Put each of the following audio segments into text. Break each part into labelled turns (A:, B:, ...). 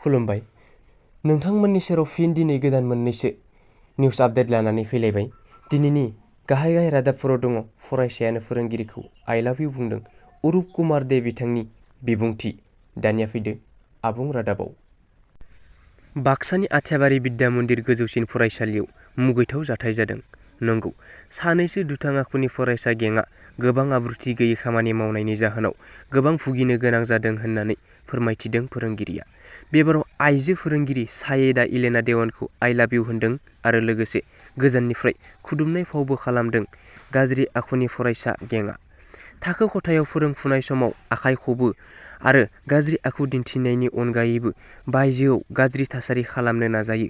A: खुलुमबाय नोंथांमोननि सेराव फिन दिनै गोदान मोननैसो निउस आपडेट लानानै फैलायबाय। दिनैनि गाहाय रादाबफोराव दङ फरायसायानो फोरोंगिरिखौ आइ लाभ इउ बुंदों अरुप कुमार दे बिथांनि बिबुंथि। दानिया फैदो आबुं रादाबाव। बाक्सानि आथियाबारि बिद्या मन्दिर गोजौसिन फरायसालियाव मुगैथाव जाथाय जादों। नंगौ, सानैसो दुथां आखुनि फरायसा गेंआ गोबां आब्रुथि गैयै खामानि मावनायनि जाहोनाव गोबां भुगिनो गोनां जादों होननानै फोरमायथिदों फोरोंगिरिया। बेबाराव आइजो फोरोंगिरि सायेदा इलेना देवानखौ आइ लाभ इउ होनदों आरो लोगोसे गोजाननिफ्राय खुदुमनाय फावबो खालामदों गाज्रि आखुनि फरायसा गेंआ। थाखो खथायाव फोरोंफुनाय समाव आखाइ खबो आरो गाज्रि आखु दिन्थिनायनि अनगायैबो बायजोआव गाज्रि थासारि खालामनो नाजायो।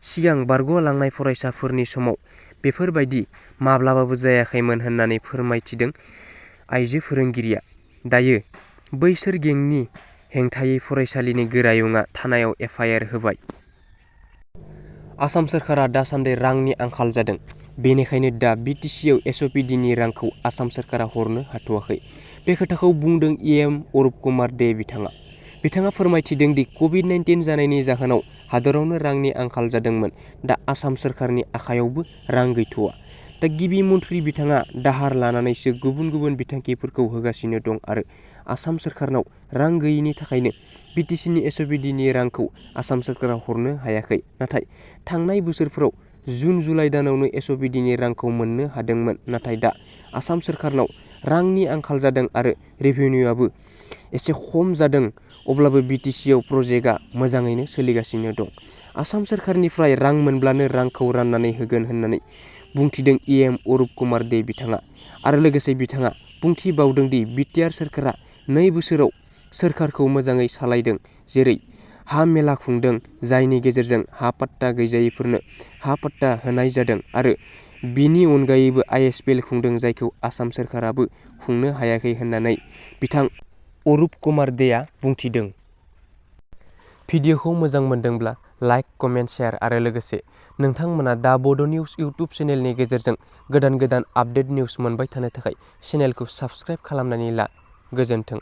A: सिगां बारग'लांनाय फरायसाफोरनि समाव बेफोरबायदि माब्लाबाबो जायाखैमोन होननानै फोरमायथिदों आइजो फोरोंगिरिया। दायो बैसोर गेंनि हेंथायै फरायसालिनि गोरायुंआ थानायाव एफआइआर होबाय। आसाम सोरखारा दासान्दि रांनि आंखाल जादों। बेनिखायनो दा बिटिसिआव एसअपिडिनि रांखौ आसाम सोरखारा हरनो हाथ'वाखै। बे खोथाखौ बुंदों इएम अरुप कुमार दे बिथाङा। बिथाङा फोरमायथिदों दि कभिड-19 जानायनि जाहोनाव हादरावनो रांनि आंखाल जादोंमोन। दा आसाम सोरखारनि आखायावबो रां गैथ'वा। दा गिबि मन्थ्रि बिथाङा दाहार लानानैसो गुबुन गुबुन बिथांखिफोरखौ होगासिनो दं आरो आसाम सोरखारनाव रां गैयिनि थाखायनो बिटिसिनि एसअपिडिनि रांखौ आसाम सोरखारा हरनो हायाखै। नाथाय थांनाय बोसोरफोराव जुन जुलाइ दानावनो एसअपिडिनि रांखौ मोननो हादोंमोन। नाथाय दा आसाम सोरखारनाव रांनि आंखाल जादों आरो रेभिनिउआबो एसे खम जादों। अब्लाबो बिटिसिआव प्रजेक्टआ मोजाङैनो सोलिगासिनो दं। आसाम सोरखारनिफ्राय रां मोनब्लानो रांखौ राननानै होगोन होननानै बुंथिदों इएम अरुप कुमार दे बिथाङा। आरो लोगोसे बिथाङा बुंथिबावदों दि बिटिआर सोरखारा 2 बोसोराव सोरखारखौ मोजाङै सालायदों। जेरै हा मेला खुंदों, जायनि गेजेरजों हा पाट्टा गैजायिफोरनो हा पाट्टा होनाय जादों आरो बिनि अनगायैबो आइएसपिएल खुंदों, जायखौ आसाम सोरखाराबो खुंनो हायाखै होननानै बिथां अरुप कुमार देआ बुंथिदों। भिडिअखौ मोजां मोनदोंब्ला लाइक, कमेन्ट, शेयार आरो लोगोसे नोंथांमोना दा बड' निउस इउटुब चेनेलनि गेजेरजों गोदान गोदान आपडेट निउस मोनबाय थानो थाखाय चेनेलखौ साबस्क्राइब खालामनानै ला। गोजोन्थों।